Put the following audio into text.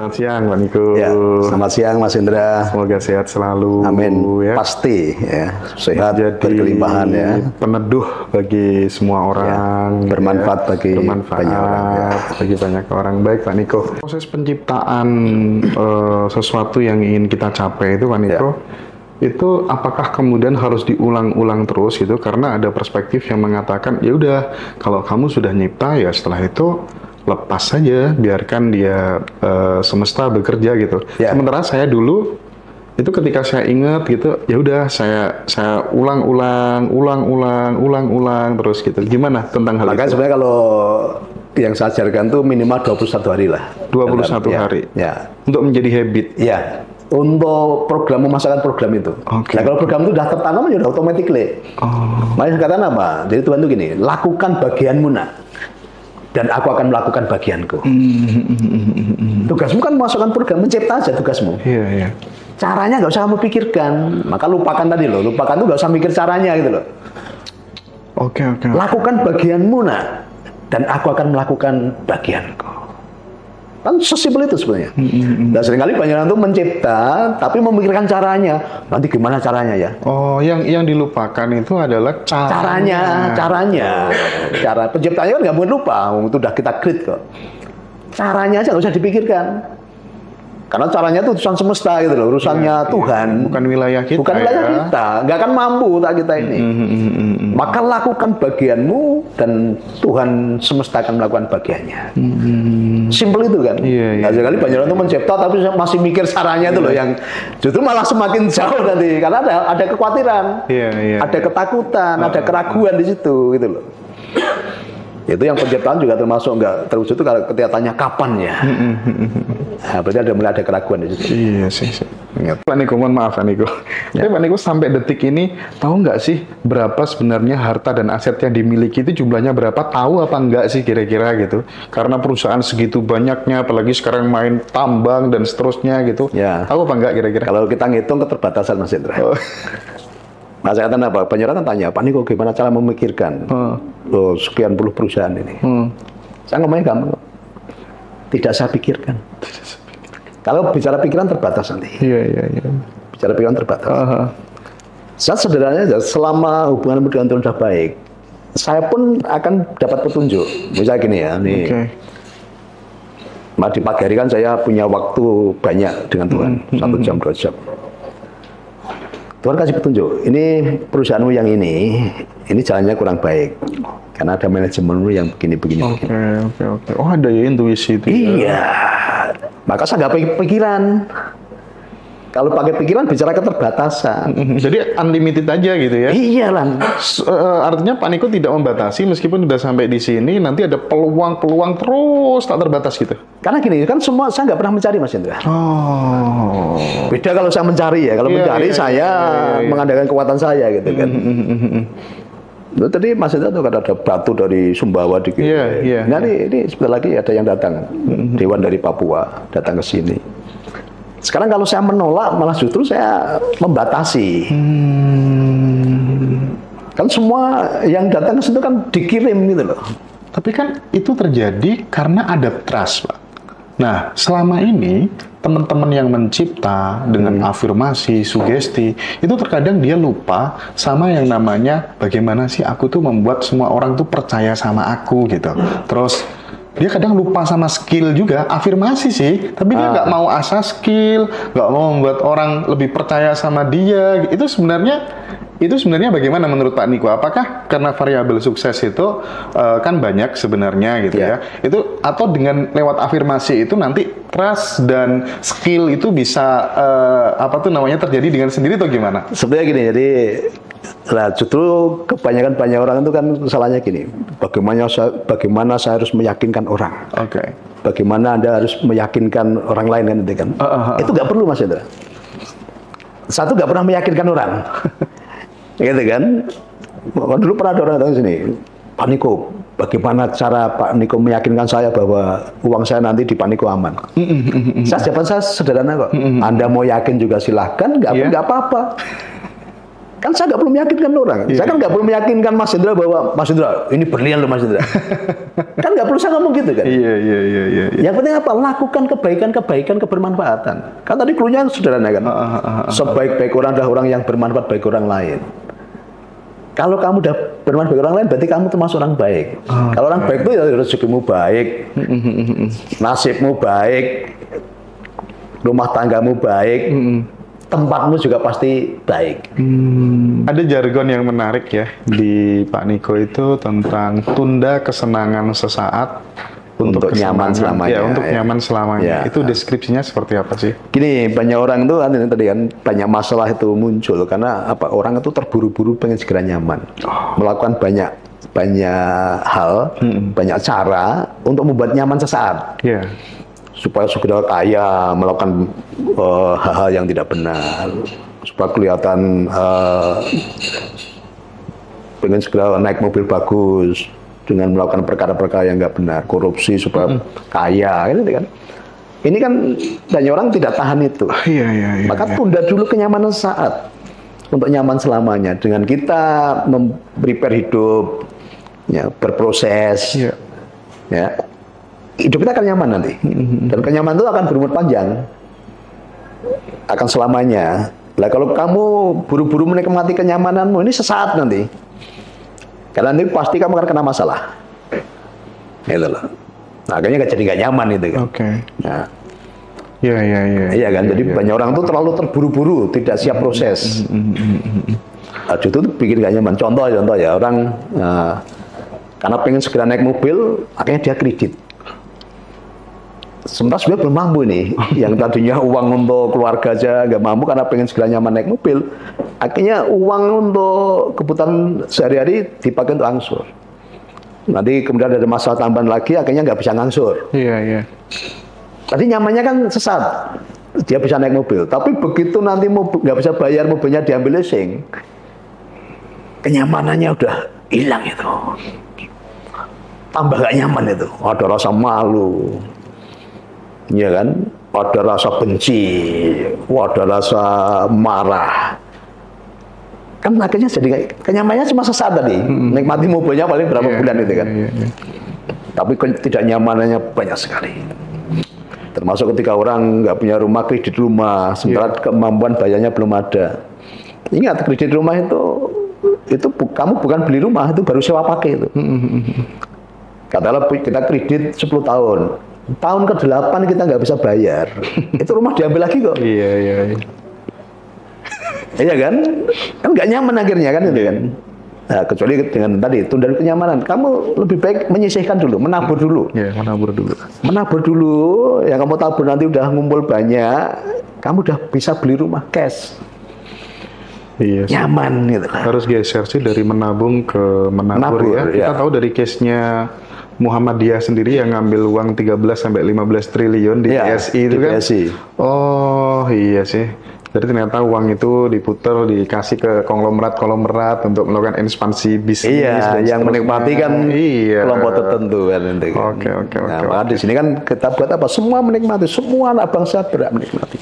Selamat siang, Pak Niko. Ya, selamat siang Mas Indra. Semoga sehat selalu. Amin. Ya. Pasti ya, sehat Jadi berkelimpahan ya. Peneduh bagi semua orang. Ya, bermanfaat bagi banyak orang. Ya. Bagi banyak orang. Baik, Pak Niko. Proses penciptaan sesuatu yang ingin kita capai itu, Pak Niko, itu apakah kemudian harus diulang-ulang terus gitu? Karena ada perspektif yang mengatakan, ya udah, kalau kamu sudah nyipta ya setelah itu lepas saja, biarkan dia semesta bekerja gitu. Ya. Sementara saya dulu itu ketika saya ingat gitu, ya udah saya ulang-ulang terus gitu. Gimana tentang hal Makanya itu? sebenarnya kalau yang saya ajarkan tuh minimal 21 hari lah. 21 hari. Ya. Untuk menjadi habit. Ya. Untuk program memasukkan program itu. Okay. Nah kalau program itu sudah tertanam ya udah automatically. Makanya katakan apa? Jadi Tuhan tuh gini, lakukan bagianmu nak. Dan aku akan melakukan bagianku. Tugasmu kan memasukkan program, mencipta aja tugasmu. Iya. Caranya nggak usah kamu pikirkan. Maka lupakan tadi loh. Lupakan tuh nggak usah mikir caranya gitu loh. Oke. Lakukan bagianmu nak. Dan aku akan melakukan bagianku. Kan sesimpel itu sebenarnya. Dan seringkali banyak orang tuh mencipta, tapi memikirkan caranya. Nanti gimana caranya ya? Oh, yang dilupakan itu adalah Caranya. Cara penciptanya kan nggak mungkin lupa. Itu udah kita create kok. Caranya aja nggak usah dipikirkan. Karena caranya itu urusan semesta gitu loh, urusannya Tuhan. Bukan wilayah kita. Bukan wilayah kita, nggak akan mampu tak kita ini. Maka lakukan bagianmu dan Tuhan semesta akan melakukan bagiannya. Simple itu kan. Nah, sekali banyak orang itu mencipta tapi masih mikir caranya itu loh yang justru malah semakin jauh nanti karena ada kekhawatiran, ada ketakutan, ada keraguan di situ gitu loh. Itu yang penciptaan juga termasuk nggak terwujud itu kalau ketika tanya kapan ya. Nah, berarti mulai ada keraguan di situ. Iya sih. Pak Niko, mohon maaf Pak Niko. Tapi Pak Niko sampai detik ini tahu nggak sih berapa sebenarnya harta dan aset yang dimiliki itu jumlahnya berapa? Tahu apa enggak sih kira-kira gitu? Karena perusahaan segitu banyaknya, apalagi sekarang main tambang dan seterusnya gitu. Ya. Tahu apa enggak kira-kira? Kalau kita ngitung keterbatasan Mas Indra. Nah, saya katakan apa? Banyak orang tanya, Pak Niko gimana cara memikirkan loh, sekian puluh perusahaan ini? Saya ngomongnya gampang. Tidak saya pikirkan. Kalau bicara pikiran terbatas nanti. Iya. Bicara pikiran terbatas. Saya sederhananya aja, selama hubungan dengan Tuhan sudah baik, saya pun akan dapat petunjuk. Misalnya gini ya, nih. Di pagi hari kan saya punya waktu banyak dengan Tuhan, 1 jam 2 jam. Tuhan kasih petunjuk, ini perusahaanmu yang ini jalannya kurang baik. Karena ada manajemenmu yang begini. Oke. Oh, ada ya intuisi itu. Iya. Maka saya nggak pakai pikiran. Kalau pakai pikiran bicara keterbatasan. Jadi unlimited aja gitu ya? Iya lah. Artinya Pak Niko tidak membatasi meskipun sudah sampai di sini nanti ada peluang terus tak terbatas gitu. Karena gini kan semua saya nggak pernah mencari Mas Indra. Oh. Beda kalau saya mencari ya. Kalau mencari saya mengandalkan kekuatan saya gitu kan. Tadi Mas Indra tuh ada batu dari Sumbawa dikit. Nah ini sebentar lagi ada yang datang. Dewan dari Papua datang ke sini. Sekarang kalau saya menolak malah justru saya membatasi. Kan semua yang datang ke situ kan dikirim gitu loh. Tapi kan itu terjadi karena ada trust, Pak. Nah, selama ini teman-teman yang mencipta dengan afirmasi, sugesti, itu terkadang dia lupa sama yang namanya bagaimana sih aku tuh membuat semua orang tuh percaya sama aku gitu. Terus dia kadang lupa sama skill juga, afirmasi sih, tapi dia nggak mau asah skill, nggak mau membuat orang lebih percaya sama dia. Itu sebenarnya bagaimana menurut Pak Niko? Apakah karena variabel sukses itu kan banyak sebenarnya gitu ya? Itu atau dengan lewat afirmasi itu nanti trust dan skill itu bisa terjadi dengan sendiri atau gimana? Sebenarnya gini, jadi justru kebanyakan orang itu kan salahnya gini, bagaimana saya harus meyakinkan orang. Oke. Bagaimana Anda harus meyakinkan orang lain kan? Itu nggak perlu Mas Indra. Satu nggak pernah meyakinkan orang. Gitu kan? Dulu pernah ada orang datang sini, Pak Niko, bagaimana cara Pak Niko meyakinkan saya bahwa uang saya nanti di Pak Niko aman? Jawaban saya sederhana kok. Anda mau yakin juga silahkan, nggak apa-apa. Kan saya nggak perlu meyakinkan orang. Saya kan nggak perlu meyakinkan Mas Hendra bahwa Mas Hendra ini berlian loh Mas Hendra. Kan nggak perlu saya ngomong gitu kan. Iya. Yang penting apa? Lakukan kebaikan kebermanfaatan. Kan tadi klunya sederhana kan. Sebaik-baik orang adalah orang yang bermanfaat bagi orang lain. Kalau kamu udah bermanfaat bagi orang lain, berarti kamu termasuk orang baik. Kalau orang baik itu ya rezekimu baik, nasibmu baik, rumah tanggamu baik. Tempatmu juga pasti baik. Ada jargon yang menarik ya di Pak Niko itu tentang tunda kesenangan sesaat untuk nyaman selamanya. Ya, untuk nyaman selamanya. Ya. Itu deskripsinya seperti apa sih? Gini, banyak orang itu kan tadi kan banyak masalah itu muncul karena apa? Orang itu terburu-buru pengen segera nyaman, melakukan banyak hal, banyak cara untuk membuat nyaman sesaat. Iya. Supaya segera kaya, melakukan hal-hal yang tidak benar, supaya kelihatan pengen segera naik mobil bagus dengan melakukan perkara-perkara yang nggak benar, korupsi supaya kaya, gitu kan. Ini kan banyak orang tidak tahan itu. Iya. Maka tunda dulu kenyamanan saat untuk nyaman selamanya dengan kita prepare hidup, ya, berproses, ya. Hidup kita akan nyaman nanti, dan kenyamanan itu akan berumur panjang, akan selamanya. Nah, kalau kamu buru-buru menikmati kenyamananmu ini sesaat nanti, karena nanti pasti kamu akan kena masalah, gitu loh. Nah, akhirnya jadi nggak nyaman itu kan. Oke. Nah, Iya kan. Jadi banyak orang tuh terlalu terburu-buru, tidak siap proses. Nah, itu tuh bikin nggak nyaman. Contoh ya orang karena pengen segera naik mobil, akhirnya dia kredit. Sementara sebenarnya belum mampu nih, yang tadinya uang untuk keluarga aja nggak mampu karena pengen segera nyaman naik mobil, akhirnya uang untuk kebutuhan sehari-hari dipakai untuk angsur. Nanti kemudian ada masalah tambahan lagi, akhirnya nggak bisa ngangsur. Iya. Tadi nyamannya kan sesat, dia bisa naik mobil, tapi begitu nanti nggak bisa bayar mobilnya diambil leasing, kenyamanannya udah hilang itu, tambah nggak nyaman itu, ada rasa malu. Ya kan, ada rasa benci, ada rasa marah. Kan akhirnya jadi kenyamanannya cuma sesaat tadi. Nikmati mobilnya paling berapa bulan itu kan. Iya. Tapi tidak nyamanannya banyak sekali. Termasuk ketika orang nggak punya rumah, kredit rumah, sementara kemampuan bayarnya belum ada. Ingat, kredit rumah itu kamu bukan beli rumah, itu baru sewa pakai itu. Katakanlah kita kredit 10 tahun. Tahun ke-8 kita nggak bisa bayar, itu rumah diambil lagi kok. Iya. Iya kan? Kan nggak nyaman akhirnya kan itu kan. Nah, kecuali dengan tadi tunda kenyamanan, kamu lebih baik menyisihkan dulu, menabur dulu. Iya, menabur dulu. Menabur dulu, yang kamu tabur nanti udah ngumpul banyak, kamu udah bisa beli rumah cash. Iya. Nyaman gitu lah. Harus geser sih dari menabung ke menabur ya. Kita tahu dari case-nya Muhammadiyah sendiri yang ngambil uang 13-15 triliun di PSI itu kan. Oh iya sih. Jadi ternyata uang itu diputar, dikasih ke konglomerat untuk melakukan ekspansi bisnis. Iya, yang menikmati kan kelompok tertentu kan. Oke. Nah, di sini kan kita buat apa? Semua menikmati, semua anak bangsa berhak menikmati.